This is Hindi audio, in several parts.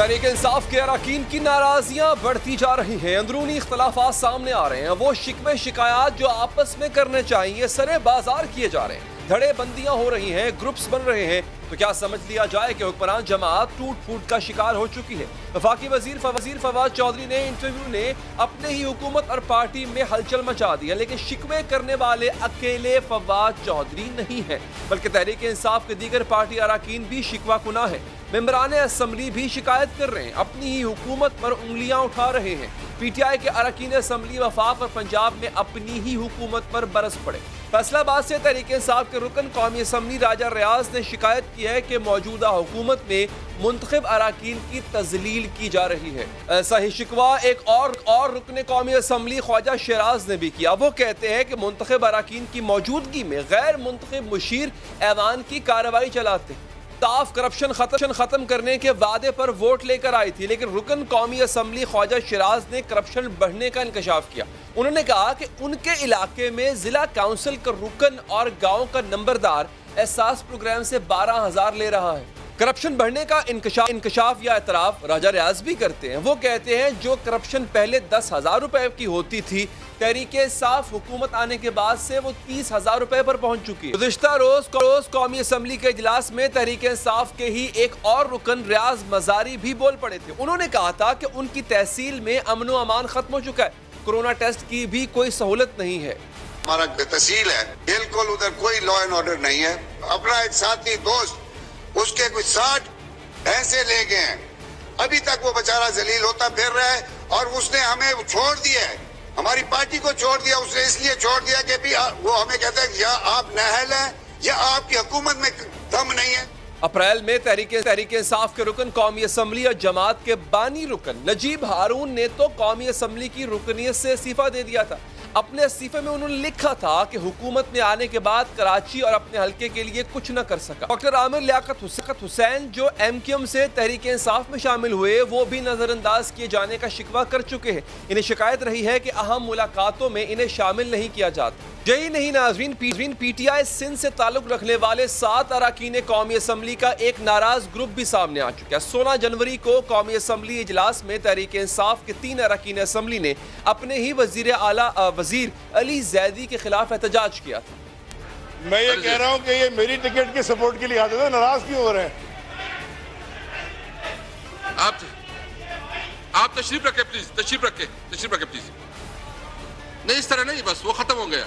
तहरीक इंसाफ के अरकान की नाराजियां बढ़ती जा रही हैं, अंदरूनी इख्तलाफात सामने आ रहे हैं। वो शिकवे शिकायत जो आपस में करने चाहिए सरे बाजार किए जा रहे हैं, धड़े बंदियां हो रही हैं, ग्रुप्स बन रहे हैं। तो क्या समझ लिया जाए कि हुक्मरान जमात टूट फूट का शिकार हो चुकी है। वफाकी वजीर फवाद चौधरी ने इंटरव्यू ने अपने ही हुकूमत और पार्टी में हलचल मचा दिया, लेकिन शिकवे करने वाले अकेले फवाद चौधरी नहीं है, बल्कि तहरीक इंसाफ के दीगर पार्टी अरकान भी शिकवा कुना है। मेंबरान असम्बली भी शिकायत कर रहे हैं, अपनी ही हुकूमत पर उंगलियां उठा रहे हैं। PTI के अरकान असम्बली वफाक और पंजाब में अपनी ही हुकूमत पर बरस पड़े। फैसलाबाद से तहरीक इंसाफ के रुकन कौमी असम्बली राजा रियाज ने शिकायत की है कि मौजूदा हुकूमत में मुंतखब अरकान की तजलील की जा रही है। ऐसा ही शिकवा एक और रुकन कौमी असम्बली ख्वाजा शराज ने भी किया। वो कहते हैं कि मुंतखब अरकान की मौजूदगी में गैर मुंतखब मुशीर ऐवान की कार्रवाई चलाते हैं। ताफ करप्शन खत्म करने के वादे पर वोट लेकर आई थी, लेकिन रुकन कौमी असम्बली ख्वाजा शराज ने करप्शन बढ़ने का इंकशाफ किया। उन्होंने कहा कि उनके इलाके में जिला काउंसिल का रुकन और गांव का नंबरदार एहसास प्रोग्राम से 12,000 ले रहा है। करप्शन बढ़ने का इंकशाफ या एतराफ राजा रियाज भी करते हैं। वो कहते हैं जो करप्शन पहले 10,000 रुपए की होती थी, तहरीक इंसाफ हुकूमत आने के बाद से वो 30,000 रुपए पर पहुंच चुकी है। गुज़िश्ता रोज कौमी असम्बली के इजलास में तहरीक इंसाफ के ही एक और रुकन रियाज मजारी भी बोल पड़े थे। उन्होंने कहा था कि उनकी तहसील में अमन व अमान खत्म हो चुका है, कोरोना टेस्ट की भी कोई सहूलत नहीं है। हमारा तहसील है, बिल्कुल उधर कोई लॉ एंड ऑर्डर नहीं है। अपना एक साथी दोस्त उसके कुछ 60 भैंसे ले गए हैं, अभी तक वो बेचारा जलील होता फिर रहा है और उसने हमें छोड़ दिया है, हमारी पार्टी को छोड़ दिया। उसने इसलिए छोड़ दिया कि भी वो हमें कहता है या आप नाअहल हैं या आपकी हुकूमत में दम नहीं है। अप्रैल में तहरीक इंसाफ के रुकन कौमी असम्बली और जमात के बानी रुकन नजीब हारून ने तो कौमी असम्बली की रुकनियत से इस्तीफा दे दिया था। अपने इस्तीफे में उन्होंने लिखा था कि हुकूमत में आने के बाद कराची और अपने हल्के के लिए कुछ न कर सका। डॉक्टर आमिर लियाकत हुसैन जो MQM से तहरीक इंसाफ में शामिल हुए, वो भी नजरअंदाज किए जाने का शिकवा कर चुके हैं। इन्हें शिकायत रही है कि अहम मुलाकातों में इन्हें शामिल नहीं किया जाता। यही नहीं नाज़रीन, PTI सिंध से ताल्लुक रखने वाले 7 अरकान कौमी असम्बली का एक नाराज ग्रुप भी सामने आ चुका है। 16 जनवरी को कौमी असम्बली इजलास में तहरीक इंसाफ के 3 अरकान असम्बली ने अपने ही वजीर आला वजीर अली जैदी के खिलाफ एहतजाज किया था। मैं ये कह रहा हूँ कि ये मेरी टिकट के सपोर्ट के लिए आते थे, नाराज क्यों हो रहे हैं? आप तशरीफ रखें प्लीज, तशरीफ रखें प्लीज। नहीं इस तरह नहीं, बस वो खत्म हो गया।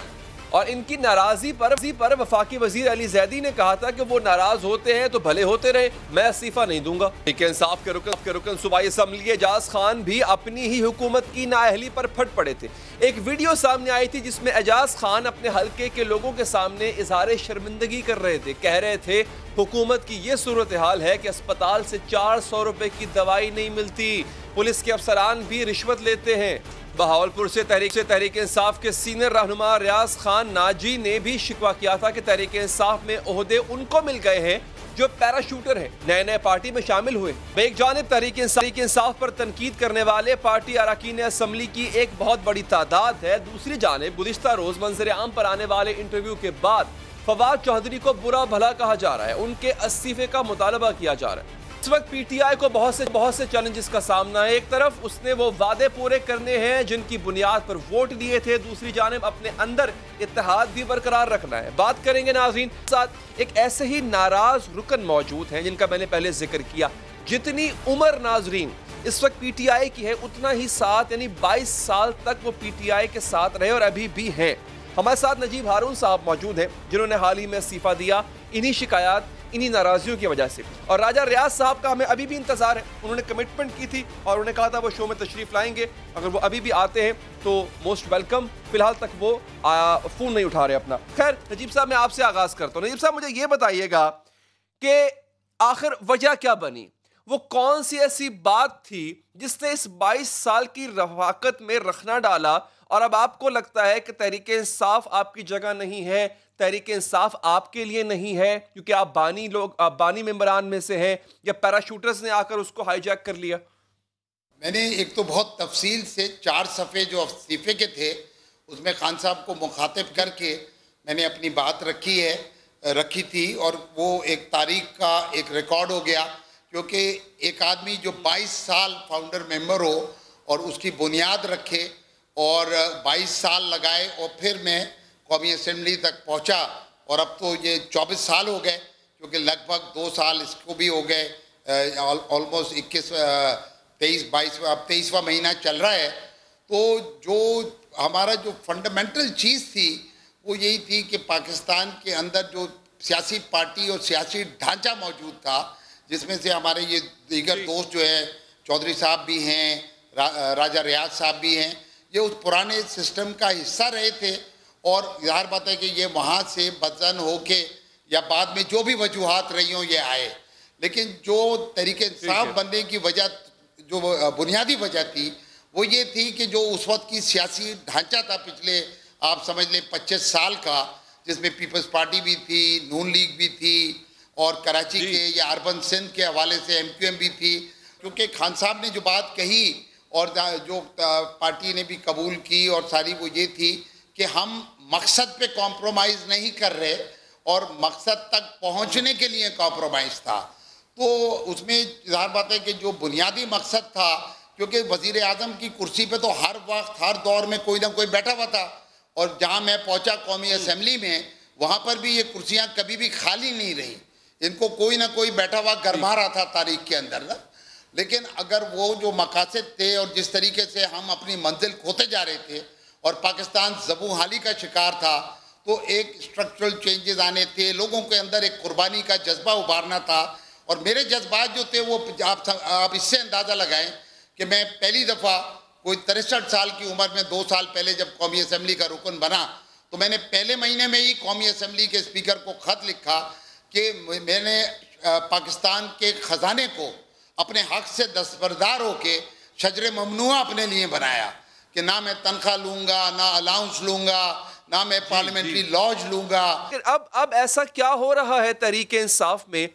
और इनकी नाराजी पर वफाकी वजीर अली जैदी ने कहा था कि वो नाराज होते हैं तो भले होते रहे, मैं इस्तीफा नहीं दूंगा। इंसाफ के रुकन सूबाई असम्बली एजाज खान भी अपनी ही हुकूमत की नाअहली पर फट पड़े थे। एक वीडियो सामने आई थी जिसमें एजाज खान अपने हल्के के लोगों के सामने इजहार शर्मिंदगी कर रहे थे। कह रहे थे हुकूमत की ये सूरत हाल है कि अस्पताल से 400 रुपए की दवाई नहीं मिलती, पुलिस के अफसरान भी रिश्वत लेते हैं। बहावलपुर से तहरीक इंसाफ के सीनियर रहनुमा रियाज खान नाजी ने भी शिकवा किया था कि तहरीक इंसाफ में ओहदे उनको मिल गए हैं जो पैराशूटर हैं, नए पार्टी में शामिल हुए। एक जानिब तहरीक इंसाफ पर तनकीद करने वाले पार्टी अरकान असम्बली की एक बहुत बड़ी तादाद है, दूसरी जानिब गुज़िश्ता रोज मंजर आम पर आने वाले इंटरव्यू के बाद फवाद चौधरी को बुरा भला कहा जा रहा है, उनके इस्तीफे का मुतालबा किया जा रहा है। इस वक्त PTI को बहुत से चैलेंजेस का सामना है। एक तरफ उसने वो वादे पूरे करने हैं जिनकी बुनियाद पर वोट दिए थे, दूसरी जानिब अपने अंदर इत्तेहाद भी बरकरार रखना है। बात करेंगे नाज़रीन, साथ एक ऐसे ही नाराज रुकन मौजूद हैं जिनका मैंने पहले जिक्र किया। जितनी उम्र नाज़रीन इस वक्त PTI की है, उतना ही साथ यानी 22 साल तक वो PTI के साथ रहे और अभी भी हैं। हमारे साथ नजीब हारून साहब मौजूद हैं जिन्होंने हाल ही में इस्तीफा दिया इन्हीं शिकायत, इन्हीं नाराजियों की वजह से। और राजा रियाज साहब का हमें अभी भी इंतजार है, उन्होंने कमिटमेंट की थी और उन्होंने कहा था वो शो में तशरीफ लाएंगे। अगर वो अभी भी आते हैं तो मोस्ट वेलकम। फिलहाल तक वो फोन नहीं उठा रहे अपना। खैर नजीब साहब, मैं आपसे आगाज करता हूँ। नजीब साहब, मुझे ये बताइएगा कि आखिर वजह क्या बनी, वो कौन सी ऐसी बात थी जिसने इस 22 साल की रफाकत में रखना डाला और अब आपको लगता है कि तहरीक इंसाफ आपकी जगह नहीं है, तहरीक इंसाफ आपके लिए नहीं है क्योंकि आप बानी मेंबरान में से हैं, या पैराशूटर्स ने आकर उसको हाईजैक कर लिया? मैंने एक तो बहुत तफसील से 4 सफ़े जो इस्तीफे के थे उसमें खान साहब को मुखातिब करके मैंने अपनी बात रखी थी और वो एक तारीख का एक रिकॉर्ड हो गया क्योंकि एक आदमी जो 22 साल फाउंडर मेंबर हो और उसकी बुनियाद रखे और 22 साल लगाए और फिर मैं कौमी असेंबली तक पहुंचा, और अब तो ये 24 साल हो गए, क्योंकि लगभग 2 साल इसको भी हो गए, ऑलमोस्ट 21 23 22 अब 23वां महीना चल रहा है। तो जो हमारा जो फंडामेंटल चीज़ थी वो यही थी कि पाकिस्तान के अंदर जो सियासी पार्टी और सियासी ढांचा मौजूद था, जिसमें से हमारे ये दीगर दोस्त जो हैं, चौधरी साहब भी हैं, राजा रियाज साहब भी हैं, ये उस पुराने सिस्टम का हिस्सा रहे थे। और ज़ाहिर बात है कि ये वहाँ से बदजन हो के या बाद में जो भी वजूहात रही हों ये आए, लेकिन जो तरीके इंसाफ बनने की वजह, जो बुनियादी वजह थी वो ये थी कि जो उस वक्त की सियासी ढांचा था पिछले आप समझ लें 25 साल का, जिसमें पीपल्स पार्टी भी थी, नून लीग भी थी और कराची के या अर्बन सिंध के हवाले से MQM भी थी। क्योंकि खान साहब ने जो बात कही और जो पार्टी ने भी कबूल की और सारी, वो ये थी कि हम मकसद पे कॉम्प्रोमाइज़ नहीं कर रहे और मकसद तक पहुंचने के लिए कॉम्प्रोमाइज़ था। तो उसमें ज़ाहिर बात है कि जो बुनियादी मकसद था, क्योंकि वज़ीर आज़म की कुर्सी पे तो हर वक्त हर दौर में कोई ना कोई बैठा हुआ था, और जहाँ मैं पहुँचा कौमी असेंबली में, वहाँ पर भी ये कुर्सियाँ कभी भी खाली नहीं रही, इनको कोई ना कोई बैठा हुआ गरमा रहा था तारीख के अंदर ना। लेकिन अगर वो जो मकासद थे और जिस तरीके से हम अपनी मंजिल खोते जा रहे थे और पाकिस्तान ज़बू हाली का शिकार था, तो एक स्ट्रक्चरल चेंजेस आने थे, लोगों के अंदर एक कुर्बानी का जज्बा उभारना था। और मेरे जज्बात जो थे वो आप इससे अंदाज़ा लगाएं कि मैं पहली दफ़ा कोई 63 साल की उम्र में 2 साल पहले जब कौमी असेंबली का रुकन बना, तो मैंने पहले महीने में ही कौमी असेंबली के स्पीकर को ख़त लिखा कि मैंने पाकिस्तान के ख़जाने को अपने हक़ से दस्तबरदार होके शजर ममनुआ अपने लिए बनाया कि ना मैं तनख्वाह लूँगा, ना अलाउंस लूँगा, ना मैं पार्लियामेंट्री लॉज लूँगा। अब ऐसा क्या हो रहा है तहरीक इंसाफ में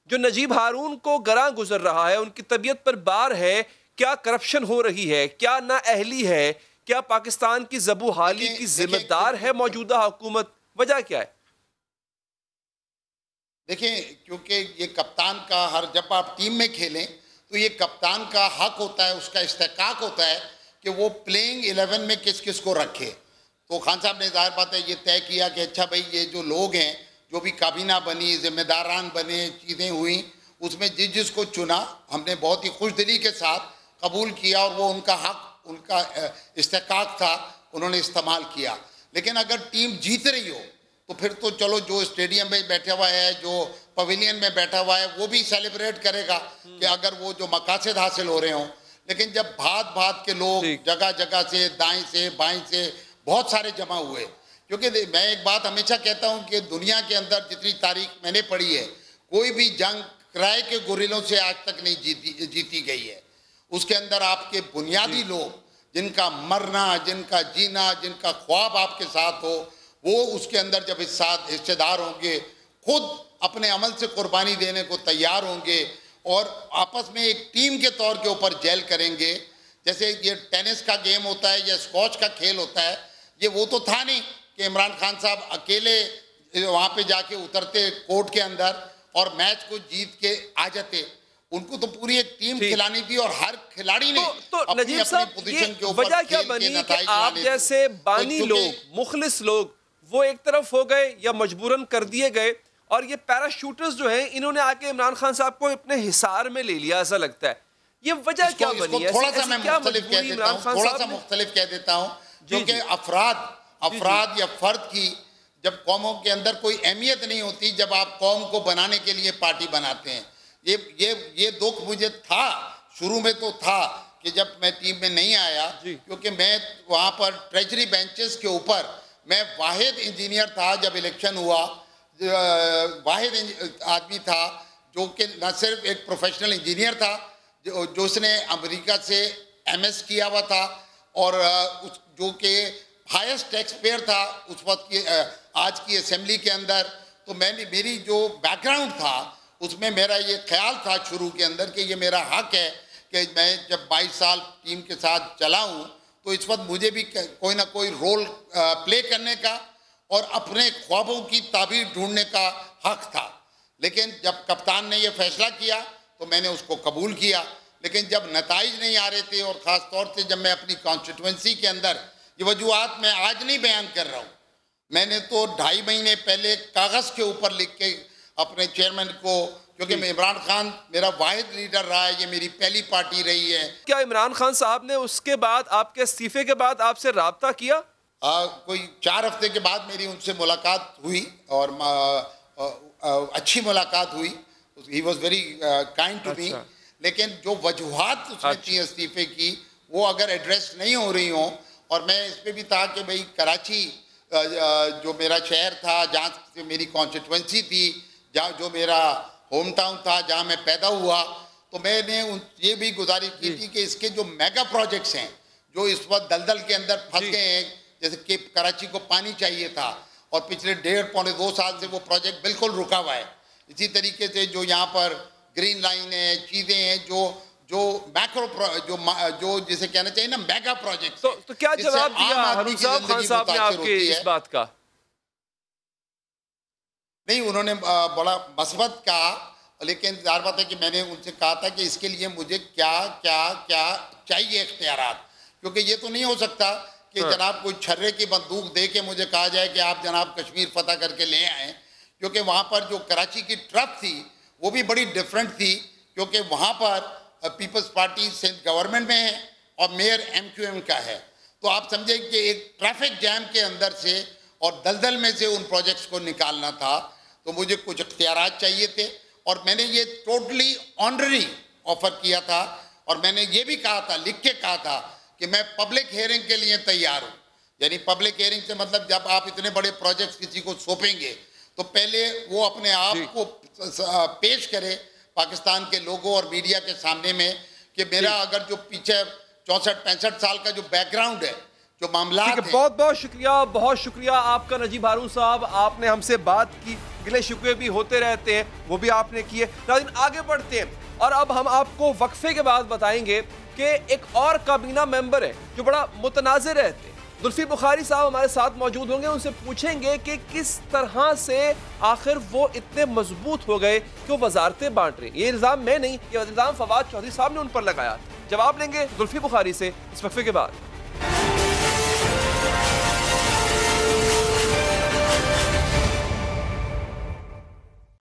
जो नजीब हारून को गरां गुजर रहा है, उनकी तबीयत पर बार है? क्या करप्शन हो रही है? क्या नाअहली है? क्या पाकिस्तान की ज़बू हाली की जिम्मेदार है मौजूदा हुकूमत? वजह क्या है? देखिए, क्योंकि ये कप्तान का जब आप टीम में खेलें तो ये कप्तान का हक होता है, उसका इस्तेकाक होता है कि वो प्लेइंग 11 में किस किस को रखे। तो खान साहब ने ज़ाहिर बात है ये तय किया कि अच्छा भाई, ये जो लोग हैं, जो भी काबीना बनी, जिम्मेदारान बने, चीज़ें हुई, उसमें जिसको चुना हमने बहुत ही खुशदिली के साथ कबूल किया और वो उनका हक, उनका इस्तेकाक था, उन्होंने इस्तेमाल किया। लेकिन अगर टीम जीत रही हो तो फिर तो चलो, जो स्टेडियम में बैठा हुआ है, जो पवेलियन में बैठा हुआ है, वो भी सेलिब्रेट करेगा कि अगर वो जो मकासद हासिल हो रहे हों। लेकिन जब भात भात के लोग जगह जगह से, दाएं से बाएं से बहुत सारे जमा हुए, क्योंकि मैं एक बात हमेशा कहता हूं कि दुनिया के अंदर जितनी तारीख मैंने पढ़ी है, कोई भी जंग किराए के गुरिल्लों से आज तक नहीं जीती गई है। उसके अंदर आपके बुनियादी लोग, जिनका मरना, जिनका जीना, जिनका ख्वाब आपके साथ हो, वो उसके अंदर जब हिस्सेदार होंगे, खुद अपने अमल से कुर्बानी देने को तैयार होंगे और आपस में एक टीम के तौर के ऊपर जेल करेंगे। जैसे ये टेनिस का गेम होता है या स्कॉच का खेल होता है, ये वो तो था नहीं कि इमरान खान साहब अकेले वहाँ पे जाके उतरते कोर्ट के अंदर और मैच को जीत के आ जाते। उनको तो पूरी एक टीम खिलानी थी और हर खिलाड़ी ने अपनी पोजीशन के ऊपर वजह क्या बनी कि आप जैसे बानी लोग, मुखलिस लोग, वो एक तरफ हो गए या मजबूरन कर दिए गए, और ये पैराशूटर्स जो हैं, इन्होंने आके इमरान खान साहब को अपने हिसार में ले लिया, ऐसा लगता है। ये वजह क्या बनी है? थोड़ा सा मैं मुख्तलिफ कह देता हूँ, क्योंकि अफराद या फर्द की जब कौमों के अंदर कोई अहमियत नहीं होती, जब आप कौम को बनाने के लिए पार्टी बनाते हैं। ये दुख मुझे था, शुरू में तो था कि जब मैं टीम में नहीं आया, क्योंकि मैं वहाँ पर ट्रेजरी बेंचेस के ऊपर मैं वाहिद इंजीनियर था जब इलेक्शन हुआ, वाहिद आदमी था जो कि न सिर्फ एक प्रोफेशनल इंजीनियर था जो उसने अमेरिका से MS किया हुआ था और जो कि हाईएस्ट टैक्स पेयर था उस वक्त की आज की असेंबली के अंदर। तो मेरी जो बैकग्राउंड था उसमें मेरा ये ख्याल था शुरू के अंदर कि ये मेरा हक है कि मैं जब 22 साल टीम के साथ चला हूँ तो इस वक्त मुझे भी कोई ना कोई रोल प्ले करने का और अपने ख्वाबों की ताबीर ढूंढने का हक था। लेकिन जब कप्तान ने यह फैसला किया तो मैंने उसको कबूल किया। लेकिन जब नताइज नहीं आ रहे थे, और ख़ास तौर से जब मैं अपनी कॉन्स्टिट्यूंसी के अंदर ये वजूहात मैं आज नहीं बयान कर रहा हूँ, मैंने तो 2.5 महीने पहले कागज़ के ऊपर लिख के अपने चेयरमैन को, क्योंकि इमरान खान मेरा वाहिद लीडर रहा है, ये मेरी पहली पार्टी रही है। क्या इमरान खान साहब ने उसके बाद, आपके इस्तीफे के बाद आपसे राब्ता किया? कोई 4 हफ्ते के बाद मेरी उनसे मुलाकात हुई और अच्छी मुलाकात हुई। He was very kind to me. लेकिन जो वजूहात उसने थी इस्तीफे की, वो अगर एड्रेस नहीं हो रही हों, और मैं इस पर भी था कि भाई कराची जो मेरा शहर था, जहाँ से मेरी कॉन्स्टिट्यूंसी थी, जहाँ जो मेरा होम टाउन था, जहाँ मैं पैदा हुआ, तो मैंने ये भी गुजारिश की थी कि इसके जो मेगा प्रोजेक्ट्स हैं जो इस वक्त दलदल के अंदर फंस गए हैं, जैसे कि कराची को पानी चाहिए था और पिछले 1.5-2 साल से वो प्रोजेक्ट बिल्कुल रुका हुआ है। इसी तरीके से जो यहाँ पर ग्रीन लाइन है, चीज़ें हैं जो मैक्रो जो जिसे कहना चाहिए ना मेगा प्रोजेक्ट। तो क्या जवाब दिया हरूण साहब खान साहब ने आपके इस बात का? नहीं, उन्होंने बड़ा मस्बत कहा, लेकिन ज़ाहिर बात है कि मैंने उनसे कहा था कि इसके लिए मुझे क्या क्या क्या चाहिए इख्तियारात, क्योंकि ये तो नहीं हो सकता कि जनाब कोई छर्रे की बंदूक दे के मुझे कहा जाए कि आप जनाब कश्मीर फतह करके ले आएँ, क्योंकि वहाँ पर जो कराची की ट्रफ थी वो भी बड़ी डिफरेंट थी, क्योंकि वहाँ पर पीपल्स पार्टी सिंध गवर्नमेंट में है और मेयर MQM का है। तो आप समझे कि एक ट्रैफिक जैम के अंदर से और दलदल में से उन प्रोजेक्ट्स को निकालना था, तो मुझे कुछ इख्तियारात चाहिए थे, और मैंने ये टोटली ऑनररी ऑफर किया था, और मैंने ये भी कहा था, लिख के कहा था कि मैं पब्लिक हियरिंग के लिए तैयार हूँ। यानी पब्लिक हियरिंग से मतलब जब आप इतने बड़े प्रोजेक्ट्स किसी को सौंपेंगे तो पहले वो अपने आप को पेश करे पाकिस्तान के लोगों और मीडिया के सामने में कि मेरा अगर जो पीछे 64-65 साल का जो बैकग्राउंड है, जो मामला है। बहुत शुक्रिया आपका नजीब हारून साहब, आपने हमसे बात की, गिले शिकवे भी होते रहते हैं, वो भी आपने किए। नाज़रीन आगे बढ़ते हैं और अब हम आपको वक्फे के बाद बताएंगे कि एक और काबीना मेंबर है जो बड़ा मुतनाज़िर रहते हैं। जुल्फी बुखारी साहब हमारे साथ मौजूद होंगे, उनसे पूछेंगे कि किस तरह से आखिर वो इतने मजबूत हो गए कि वो वजारतें बांट रहे हैं। ये इल्ज़ाम मैं नहीं, ये इल्ज़ाम फवाद चौधरी साहब ने उन पर लगाया। जवाब लेंगे जुल्फी बुखारी से इस वक्फे के बाद।